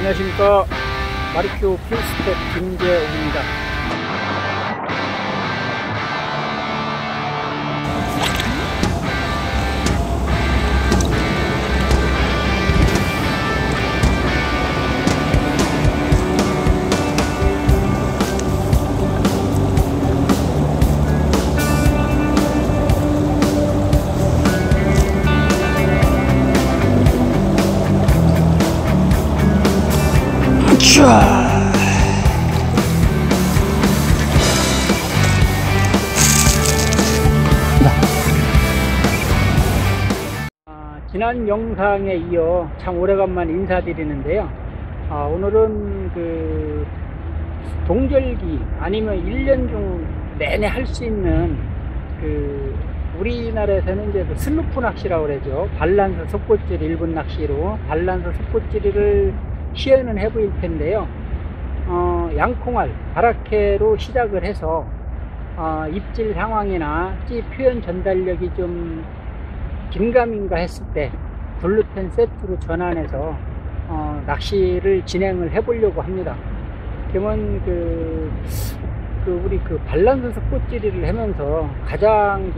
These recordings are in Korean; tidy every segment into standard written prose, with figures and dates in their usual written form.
안녕하십니까. 마리큐 필스텝 김재웅입니다. 지난 영상에 이어 참 오래간만에 인사드리는데요. 오늘은 그 동절기 아니면 1년 중 내내 할 수 있는 그 우리나라에서는 이제 그 슬루프 낚시라고 그러죠. 발란스 속꽃질 일본 낚시로 발란스 속꽃질을 시연은 해보일 텐데요. 양콩알 바라케로 시작을 해서 입질 상황이나 찌 표현 전달력이 좀 긴가민가 했을 때 글루텐 세트로 전환해서 낚시를 진행을 해 보려고 합니다. 그러면 우리 발란스 속꽃질을 하면서 가장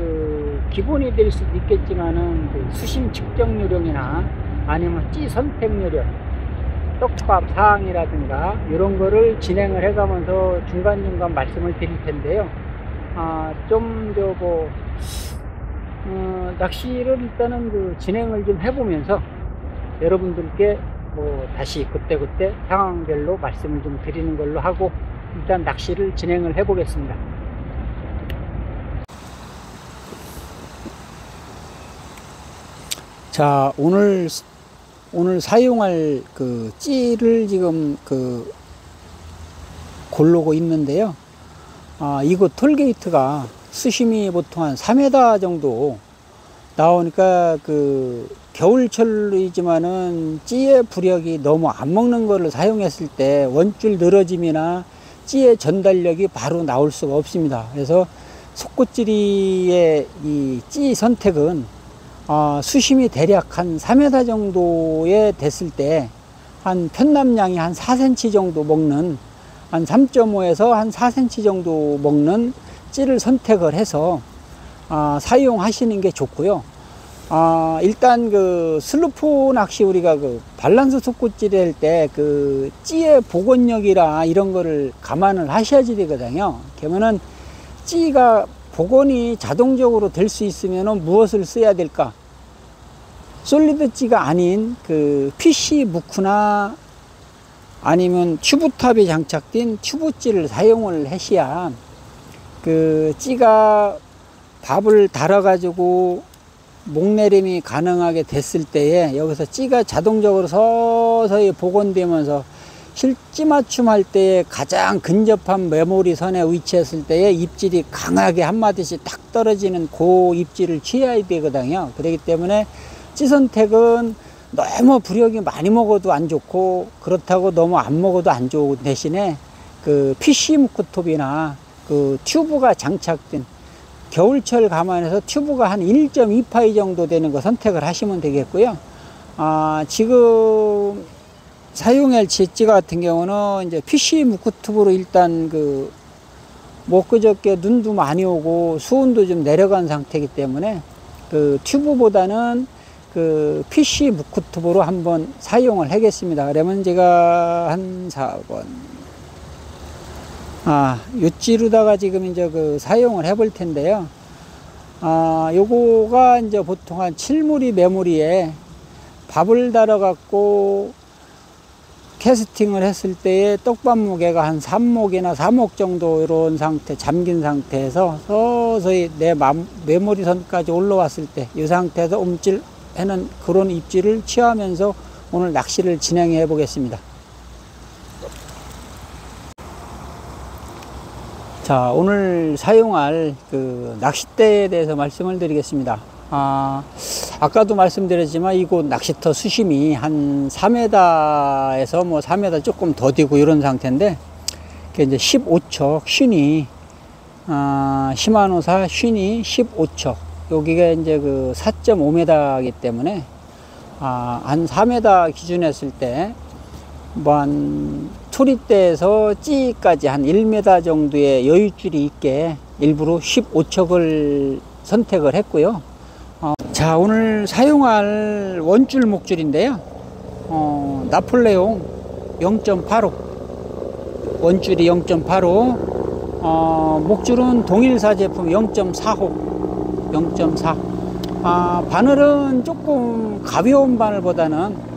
기본이 될 수도 있겠지만은 수심 측정 요령이나 아니면 찌 선택 요령, 떡밥 사항이라든가 이런 거를 진행을 해가면서 중간중간 말씀을 드릴 텐데요. 낚시를 일단은 진행을 좀 해보면서 여러분들께 다시 그때그때 상황별로 말씀을 좀 드리는 걸로 하고 일단 낚시를 진행을 해 보겠습니다. 자, 오늘 사용할 찌를 지금 고르고 있는데요. 이곳 톨게이트가 수심이 보통 한 3m 정도 나오니까 겨울철이지만은 찌의 부력이 너무 안 먹는 거를 사용했을 때 원줄 늘어짐이나 찌의 전달력이 바로 나올 수가 없습니다. 그래서 속꽃질이의 이 찌 선택은 수심이 대략 한 3m 정도에 됐을 때 한 편남량이 한 4cm 정도 먹는 한 3.5에서 한 4cm 정도 먹는 찌를 선택을 해서 사용하시는 게 좋고요. 일단 슬루프 낚시 우리가 발란스 속꽃질 할 때 찌의 복원력이라 이런 거를 감안을 하셔야지 되거든요. 그러면은 찌가 복원이 자동적으로 될 수 있으면은 무엇을 써야 될까? 솔리드 찌가 아닌 PC 무크나 아니면 튜브탑에 장착된 튜브찌를 사용을 하셔야 찌가 밥을 달아 가지고 목내림이 가능하게 됐을 때에 여기서 찌가 자동적으로 서서히 복원되면서 실찌 맞춤 할 때에 가장 근접한 메모리 선에 위치했을 때에 입질이 강하게 한마디씩 딱 떨어지는 그 입질을 취해야 되거든요. 그렇기 때문에 찌 선택은 너무 부력이 많이 먹어도 안 좋고 그렇다고 너무 안 먹어도 안 좋은 대신에 PC 무크톱이나 튜브가 장착된 겨울철 감안해서 튜브가 한 1.2파이 정도 되는 거 선택을 하시면 되겠고요. 지금 사용할 찌 같은 경우는 이제 PC 무크톱으로 일단 그저께 눈도 많이 오고 수온도 좀 내려간 상태이기 때문에 튜브보다는 PC 무크톱으로 한번 사용을 하겠습니다. 그러면 제가 한 4번 요찌로다가 지금 이제 사용을 해 볼 텐데요. 요거가 이제 보통 한 7무리 메모리에 밥을 달아 갖고 캐스팅을 했을 때에 떡밥 무게가 한 3목이나 4목 정도 이런 상태, 잠긴 상태에서 서서히 내 메모리 선까지 올라왔을 때 이 상태에서 움찔하는 그런 입질을 취하면서 오늘 낚시를 진행해 보겠습니다. 자, 오늘 사용할 낚싯대에 대해서 말씀을 드리겠습니다. 아까도 말씀드렸지만 이곳 낚시터 수심이 한 4m에서 3m 조금 더 되고 이런 상태인데 이게 이제 15척 쉰이 시마노사 쉰이 15척 여기가 이제 4.5m이기 때문에 한 4m 기준했을 때 뭐 초리대에서 찌까지 한 1m 정도의 여유줄이 있게 일부러 15척을 선택을 했고요. 자, 오늘 사용할 원줄 목줄인데요. 나폴레옹 0.85 원줄이 0.85, 목줄은 동일사 제품 0.45 0.4. 바늘은 조금 가벼운 바늘보다는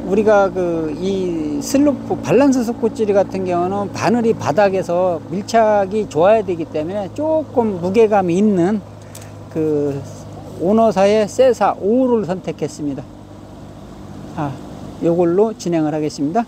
우리가 이 슬로프 밸런스 속꽃질이 같은 경우는 바늘이 바닥에서 밀착이 좋아야 되기 때문에 조금 무게감이 있는 오너사의 세사 5를 선택했습니다. 요걸로 진행을 하겠습니다.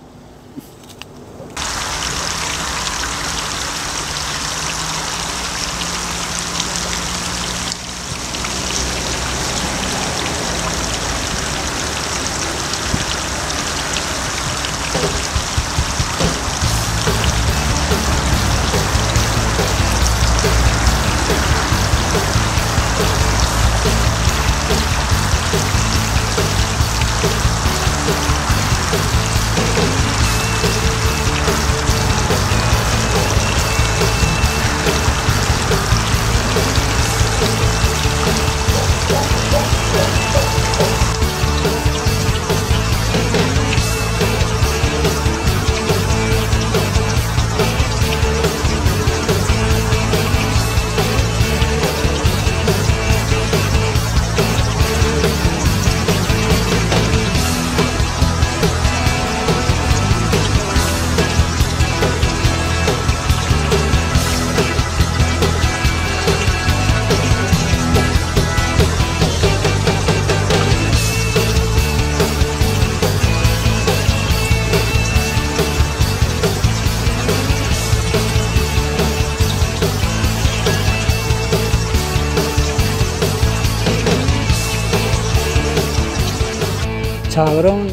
자, 그럼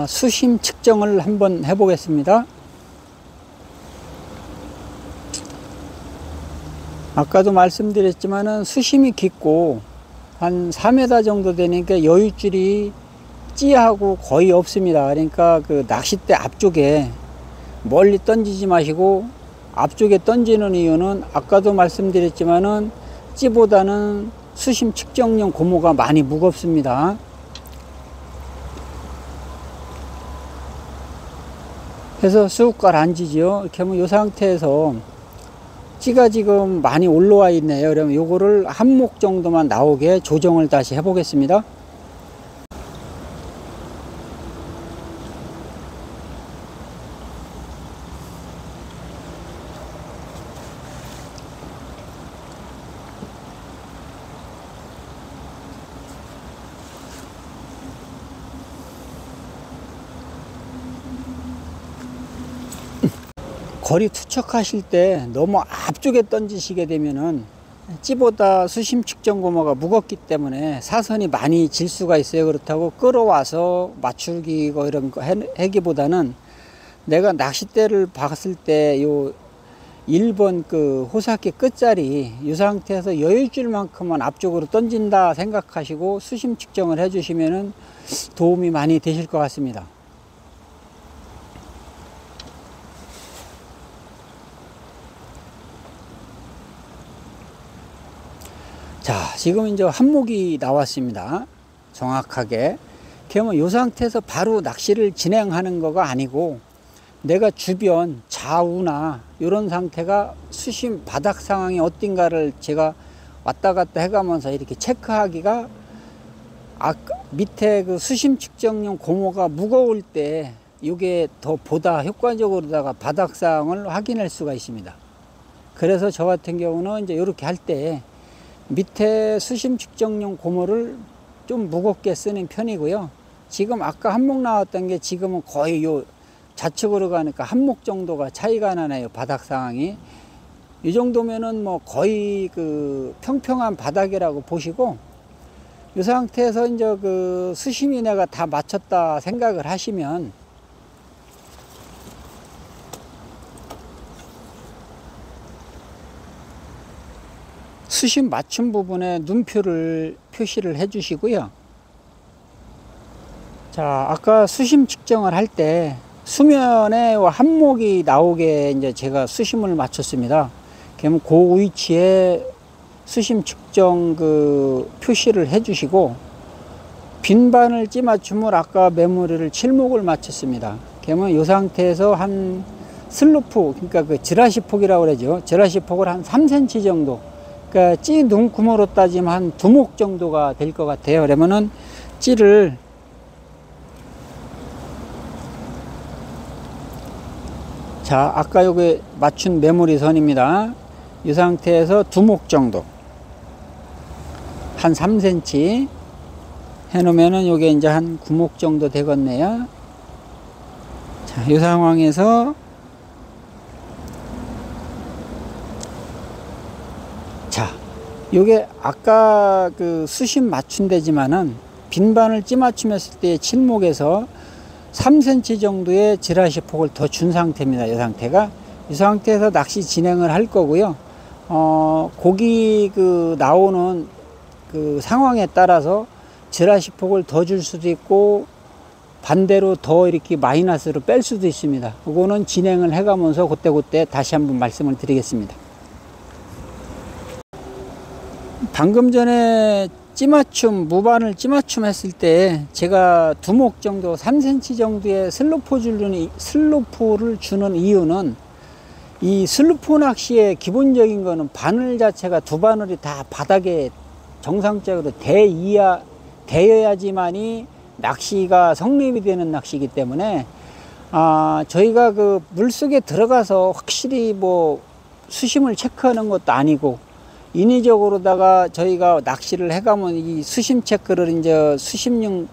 수심 측정을 한번 해 보겠습니다. 아까도 말씀드렸지만은 수심이 깊고 한 4m 정도 되니까 여유줄이 찌하고 거의 없습니다. 그러니까 낚싯대 앞쪽에 멀리 던지지 마시고, 앞쪽에 던지는 이유는 아까도 말씀드렸지만은 찌보다는 수심 측정용 고무가 많이 무겁습니다. 그래서 쑥 가라앉히죠. 이렇게 하면 이 상태에서 찌가 지금 많이 올라와 있네요. 그러면 요거를 한 목 정도만 나오게 조정을 다시 해 보겠습니다. 거리 투척하실 때 너무 앞쪽에 던지시게 되면은 찌보다 수심 측정 고무가 무겁기 때문에 사선이 많이 질 수가 있어요. 그렇다고 끌어와서 맞추기고 이런 거 하기보다는 내가 낚싯대를 봤을 때 요 1번 호사기 끝자리 이 상태에서 여유줄만큼만 앞쪽으로 던진다 생각하시고 수심 측정을 해 주시면은 도움이 많이 되실 것 같습니다. 자, 지금 이제 한목이 나왔습니다. 정확하게. 그러면 이 상태에서 바로 낚시를 진행하는 거가 아니고, 내가 주변 좌우나 이런 상태가 수심 바닥 상황이 어딘가를 제가 왔다 갔다 해가면서 이렇게 체크하기가, 밑에 수심 측정용 고무가 무거울 때 이게 더 보다 효과적으로다가 바닥 상황을 확인할 수가 있습니다. 그래서 저 같은 경우는 이제 이렇게 할 때 밑에 수심 측정용 고무를 좀 무겁게 쓰는 편이고요. 지금 아까 한목 나왔던 게 지금은 거의 요 좌측으로 가니까 한목 정도가 차이가 나네요. 바닥 상황이 이 정도면은 뭐 거의 평평한 바닥이라고 보시고, 이 상태에서 이제 수심이 내가 다 맞췄다 생각을 하시면 수심 맞춤 부분에 눈표를 표시를 해 주시고요. 자, 아까 수심 측정을 할 때 수면에 한목이 나오게 이제 제가 수심을 맞췄습니다. 그럼 그 위치에 수심 측정 그 표시를 해 주시고, 빈반을 찌맞춤을 아까 메모리를 칠목을 맞췄습니다. 그러면 이 상태에서 한 슬로프, 그러니까 그 지라시 폭이라고 그러죠. 지라시 폭을 한 3cm 정도, 그러니까 찌 눈구멍으로 따지면 한 두목 정도가 될 것 같아요. 그러면은 찌를 자, 아까 여기 맞춘 메모리 선입니다. 이 상태에서 두목 정도, 한 3cm 해 놓으면은 요게 이제 한 9목 정도 되겠네요. 자, 이 상황에서 자, 요게 아까 그 수심 맞춘 데지만은 빈반을 찌맞춤 했을 때 칠목에서 3cm 정도의 지라시 폭을 더 준 상태입니다. 이 상태가. 이 상태에서 낚시 진행을 할 거고요. 고기 그 나오는 그 상황에 따라서 지라시 폭을 더 줄 수도 있고, 반대로 더 이렇게 마이너스로 뺄 수도 있습니다. 그거는 진행을 해가면서 그때 다시 한번 말씀을 드리겠습니다. 방금 전에 찌맞춤, 무반을 찌맞춤 했을 때 제가 두목 정도, 3cm 정도의 슬로프를 주는 이유는, 이 슬로프 낚시의 기본적인 거는 바늘 자체가 두 바늘이 다 바닥에 정상적으로 대여야지만이 낚시가 성립이 되는 낚시이기 때문에, 저희가 그 물속에 들어가서 확실히 뭐 수심을 체크하는 것도 아니고, 인위적으로다가 저희가 낚시를 해가면 이 수심 체크를 이제 수심용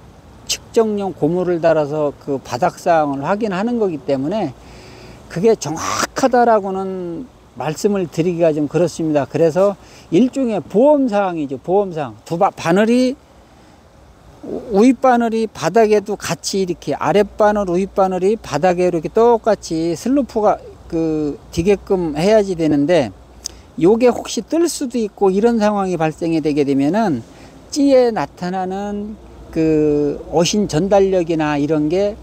측정용 고무를 달아서 그 바닥상을 확인하는 거기 때문에 그게 정확하다라고는 말씀을 드리기가 좀 그렇습니다. 그래서 일종의 보험사항이죠. 보험사항. 바늘이, 우윗바늘이 바닥에도 같이 이렇게, 아랫바늘, 우윗바늘이 바닥에 이렇게 똑같이 슬로프가 그 되게끔 해야지 되는데, 요게 혹시 뜰 수도 있고 이런 상황이 발생이 되게 되면은 찌에 나타나는 그 어신 전달력이나 이런 게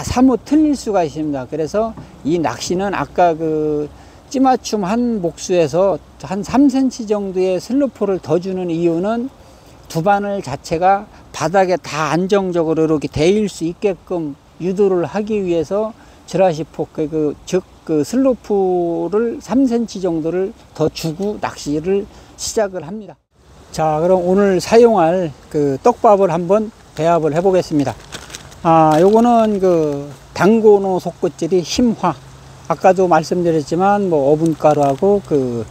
사뭇 틀릴 수가 있습니다. 그래서 이 낚시는 아까 그 찌맞춤 한 목수에서 한 3cm 정도의 슬로프를 더 주는 이유는 두 바늘 자체가 바닥에 다 안정적으로 이렇게 대일 수 있게끔 유도를 하기 위해서 지라시폭, 즉 그 슬로프를 3cm 정도를 더 주고 낚시를 시작을 합니다. 자, 그럼 오늘 사용할 그 떡밥을 한번 배합을 해 보겠습니다. 요거는 그 당고노 속꽃질이 힘화, 아까도 말씀드렸지만 뭐 어분가루하고 그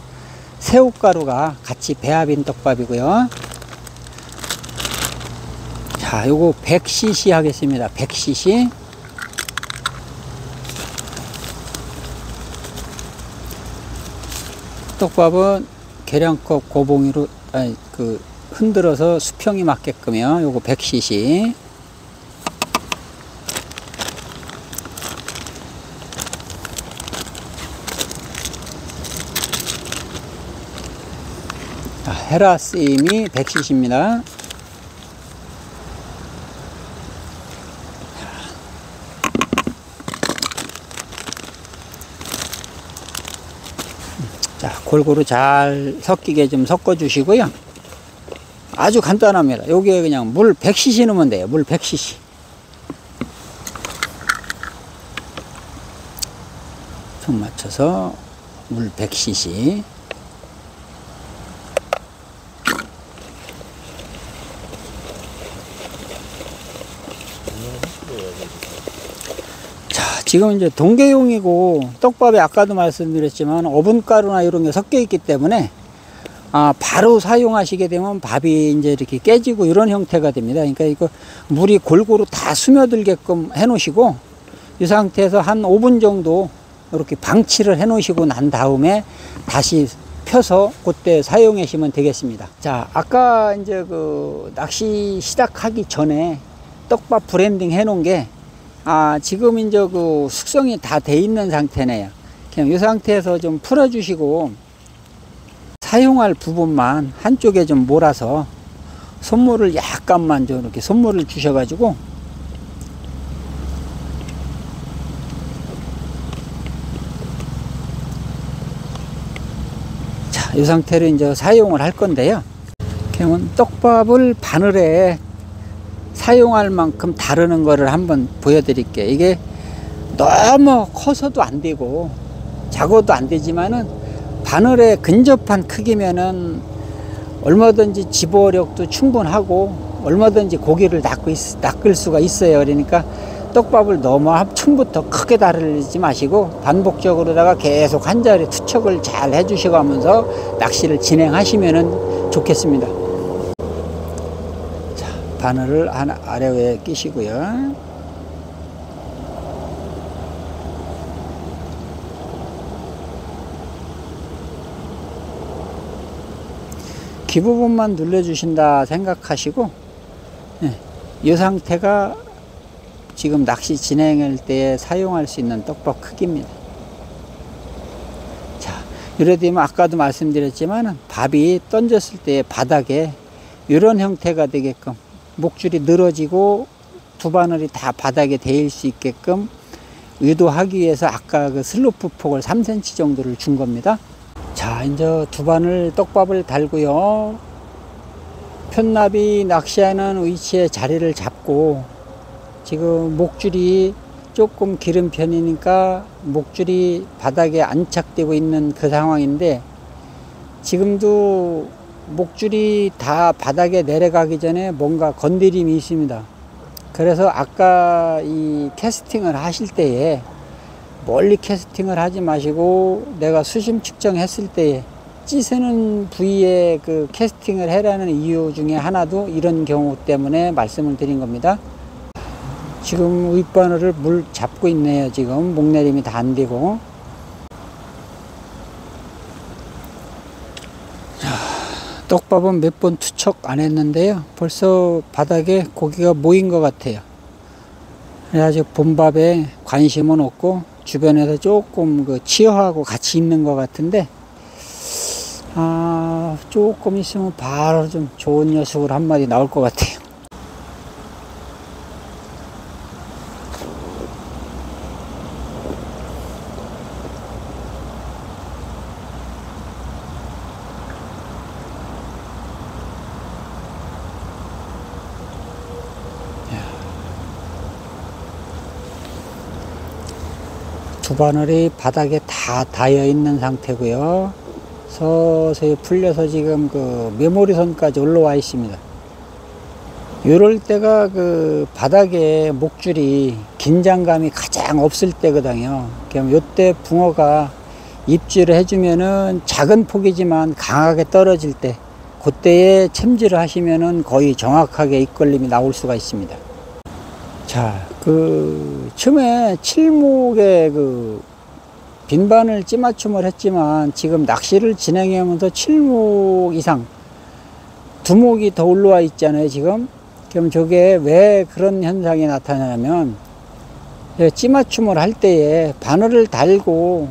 새우가루가 같이 배합인 떡밥이고요. 자, 요거 100cc 하겠습니다. 100cc. 떡밥은 계량컵 고봉이로 흔들어서 수평이 맞게끔요. 요거 100cc. 헤라스임이 100cc입니다. 자, 골고루 잘 섞이게 좀 섞어 주시고요. 아주 간단합니다. 여기에 그냥 물 100cc 넣으면 돼요. 물 100cc. 손 맞춰서 물 100cc. 지금 이제 동계용이고, 떡밥에 아까도 말씀드렸지만 어분가루나 이런 게 섞여 있기 때문에 바로 사용하시게 되면 밥이 이제 이렇게 깨지고 이런 형태가 됩니다. 그러니까 이거 물이 골고루 다 스며들게끔 해 놓으시고, 이 상태에서 한 5분 정도 이렇게 방치를 해 놓으시고 난 다음에 다시 펴서 그때 사용하시면 되겠습니다. 자, 아까 이제 그 낚시 시작하기 전에 떡밥 브랜딩 해 놓은 게 지금 이제 그 숙성이 다 돼 있는 상태네요. 그냥 이 상태에서 좀 풀어 주시고, 사용할 부분만 한쪽에 좀 몰아서 손물을 약간만 좀 이렇게 손물을 주셔 가지고 이 상태로 이제 사용을 할 건데요. 그러면 떡밥을 바늘에 사용할 만큼 다루는 거를 한번 보여드릴게요. 이게 너무 커서도 안 되고 작아도 안 되지만은 바늘에 근접한 크기면은 얼마든지 집어력도 충분하고 얼마든지 고기를 낚을 수가 있어요. 그러니까 떡밥을 너무 처음부터 크게 다루지 마시고 반복적으로다가 계속 한 자리 투척을 잘 해주시고 하면서 낚시를 진행하시면 좋겠습니다. 자, 바늘을 아래에 끼시고요. 귀 부분만 눌러주신다 생각하시고, 이 상태가 지금 낚시 진행할 때 사용할 수 있는 떡밥 크기입니다. 자, 이래 되면 아까도 말씀드렸지만 밥이 던졌을 때 바닥에 이런 형태가 되게끔 목줄이 늘어지고 두 바늘이 다 바닥에 대일 수 있게끔 의도하기 위해서 아까 그 슬로프 폭을 3cm 정도를 준 겁니다. 자, 이제 두 바늘 떡밥을 달고요. 편납이 낚시하는 위치에 자리를 잡고 지금 목줄이 조금 기른 편이니까 목줄이 바닥에 안착되고 있는 그 상황인데 지금도 목줄이 다 바닥에 내려가기 전에 뭔가 건드림이 있습니다. 그래서 아까 이 캐스팅을 하실 때에 멀리 캐스팅을 하지 마시고 내가 수심 측정했을 때에 찌스는 부위에 그 캐스팅을 해라는 이유 중에 하나도 이런 경우 때문에 말씀을 드린 겁니다. 지금 윗바늘을 물 잡고 있네요. 지금 목내림이 다 안 되고. 자, 떡밥은 몇 번 투척 안 했는데요. 벌써 바닥에 고기가 모인 것 같아요. 아직 본밥에 관심은 없고 주변에서 조금 그 치어하고 같이 있는 것 같은데 조금 있으면 바로 좀 좋은 녀석으로 한 마리 나올 것 같아요. 두 바늘이 바닥에 다 닿여 있는 상태고요. 서서히 풀려서 지금 그 메모리선까지 올라와 있습니다. 이럴 때가 그 바닥에 목줄이 긴장감이 가장 없을 때거든요. 그럼 이때 붕어가 입질을 해주면은 작은 폭이지만 강하게 떨어질 때 그때에 챔질을 하시면은 거의 정확하게 입걸림이 나올 수가 있습니다. 자, 그 처음에 칠목에 그 빈바늘 찌맞춤을 했지만 지금 낚시를 진행하면서 칠목 이상 두목이 더 올라와 있잖아요. 지금 그럼 저게 왜 그런 현상이 나타나냐면 찌맞춤을 할 때에 바늘을 달고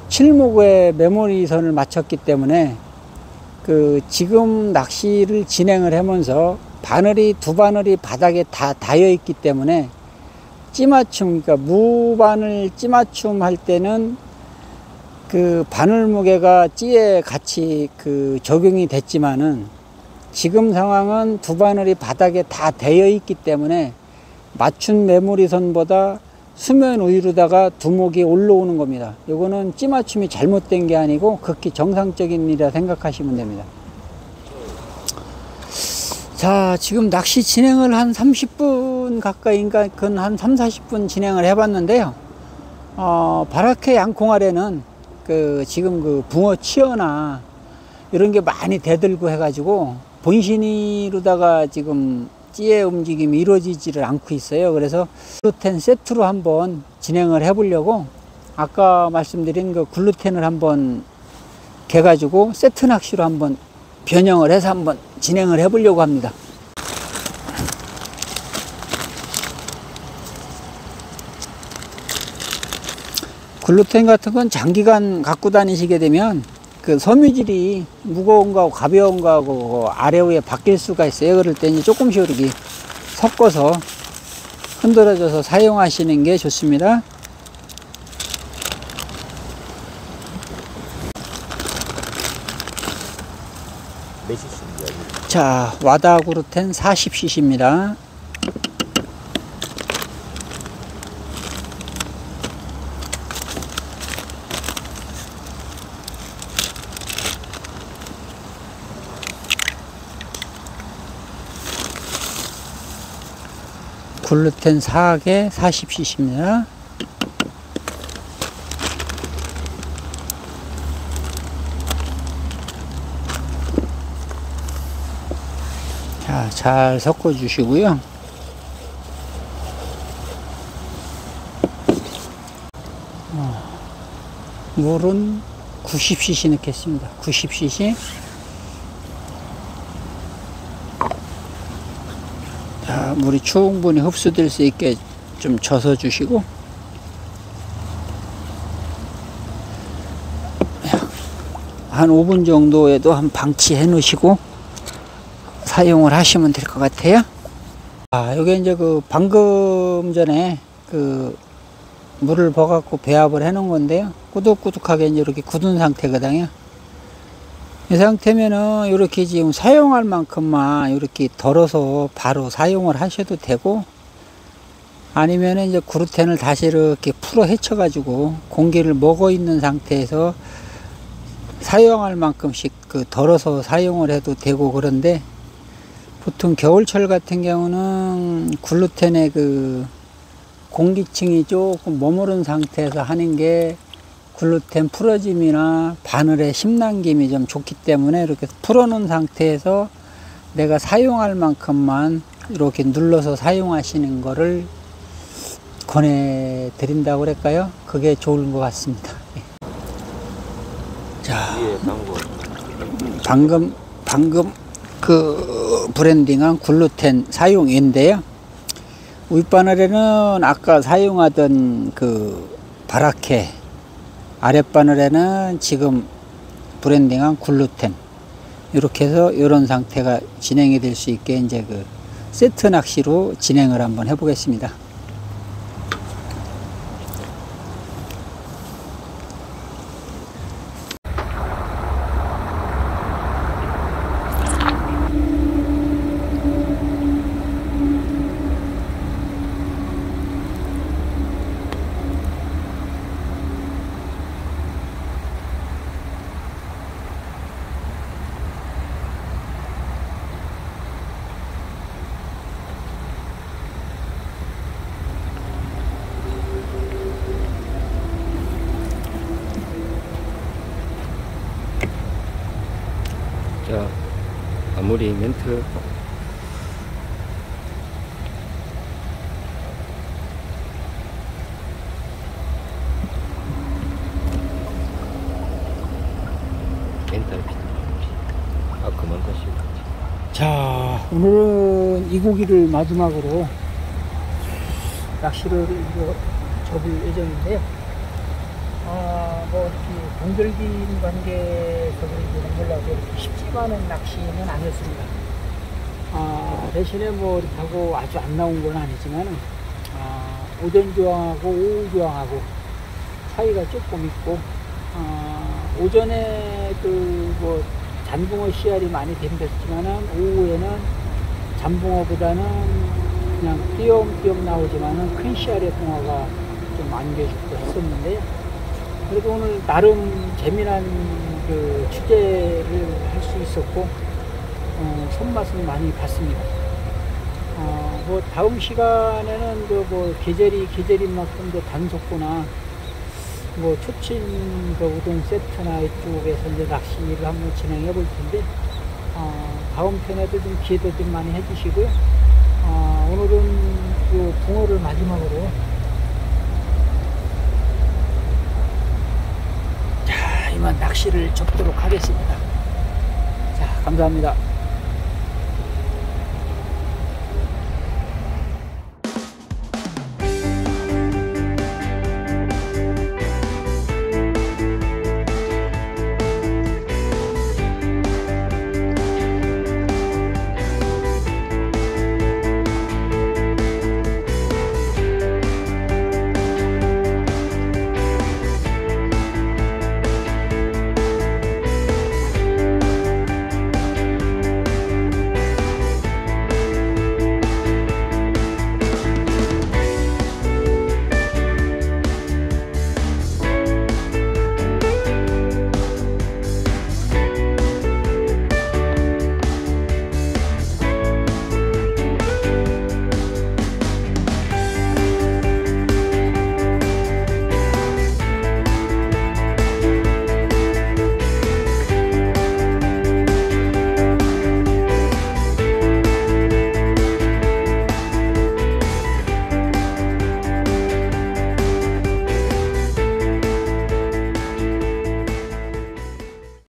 칠목에 메모리선을 맞췄기 때문에 그 지금 낚시를 진행을 하면서 바늘이 두 바늘이 바닥에 다 닿여 있기 때문에 찌맞춤, 그러니까 무바늘 찌맞춤 할 때는 그 바늘 무게가 찌에 같이 그 적용이 됐지만은 지금 상황은 두 바늘이 바닥에 다 대여 있기 때문에 맞춘 메모리선보다 수면 위로다가 두목이 올라오는 겁니다. 요거는 찌맞춤이 잘못된 게 아니고 극히 정상적인 일이라 생각하시면 됩니다. 자, 지금 낚시 진행을 한 30분 가까이인가 한 3, 40분 진행을 해봤는데요. 바라케 양콩알에는 그 지금 그 붕어 치어나 이런 게 많이 대들고 해가지고 본신이로다가 지금 찌의 움직임이 이루어지지를 않고 있어요. 그래서 글루텐 세트로 한번 진행을 해보려고 아까 말씀드린 그 글루텐을 한번 개가지고 세트 낚시로 한번 변형을 해서 한번 진행을 해보려고 합니다. 글루텐 같은 건 장기간 갖고 다니시게 되면 그 섬유질이 무거운 거하고 가벼운 거하고 아래 위에 바뀔 수가 있어요. 그럴 때 이제 조금씩 이렇게 섞어서 흔들어줘서 사용하시는 게 좋습니다. 몇 cc인데요? 자, 와다구르텐 40cc입니다. 글루텐 4개 40cc입니다. 자, 잘 섞어 주시고요. 물은 90cc 넣겠습니다. 90cc. 자, 물이 충분히 흡수될 수 있게 좀 젖어 주시고, 한 5분 정도에도 한 방치해 놓으시고 사용을 하시면 될 것 같아요. 아, 요게 이제 그 방금 전에 그 물을 버갖고 배합을 해 놓은 건데요. 꾸덕꾸덕하게 이제 이렇게 굳은 상태거든요. 이 상태면은 이렇게 지금 사용할 만큼만 이렇게 덜어서 바로 사용을 하셔도 되고, 아니면은 이제 그루텐을 다시 이렇게 풀어 헤쳐 가지고 공기를 먹어 있는 상태에서 사용할 만큼씩 그 덜어서 사용을 해도 되고, 그런데 보통 겨울철 같은 경우는 글루텐의 그 공기층이 조금 머무른 상태에서 하는 게 글루텐 풀어짐이나 바늘의 심남김이 좀 좋기 때문에 이렇게 풀어놓은 상태에서 내가 사용할 만큼만 이렇게 눌러서 사용하시는 거를 권해드린다고 그럴까요? 그게 좋은 것 같습니다. 자, 방금 그 브랜딩한 글루텐 사용인데요. 윗바늘에는 아까 사용하던 그 바라케, 아랫바늘에는 지금 브랜딩한 글루텐, 이렇게 해서 이런 상태가 진행이 될 수 있게 이제 그 세트 낚시로 진행을 한번 해보겠습니다. 자, 마무리 멘트. 그만 가시고. 자, 오늘은 이 고기를 마지막으로 낚시를 접을 예정인데요. 뭐 이렇게 동절기인 관계에서 그런지 몰라도 이렇게 쉽지만은 낚시는 아니었습니다. 대신에 뭐 이렇게 하고 아주 안 나온 건 아니지만은 오전 조항하고 오후 조항하고 차이가 조금 있고, 오전에 그 뭐 잔붕어 씨알이 많이 댐겼지만은 오후에는 잔붕어보다는 그냥 띄엄띄엄 나오지만은 큰 씨알의 붕어가 좀 안겨주고 했었는데요. 그래도 오늘 나름 재미난 그 취재를 할 수 있었고, 손맛은 많이 봤습니다. 뭐 다음 시간에는 그 뭐 계절인 만큼 그 단속구나 뭐 초침 그 우동 세트나 이쪽에서 이제 낚시를 한번 진행해 볼 텐데, 다음 편에도 좀 기회도 좀 많이 해주시고요. 오늘은 그 붕어를 마지막으로 이만 낚시를 접도록 하겠습니다. 자, 감사합니다.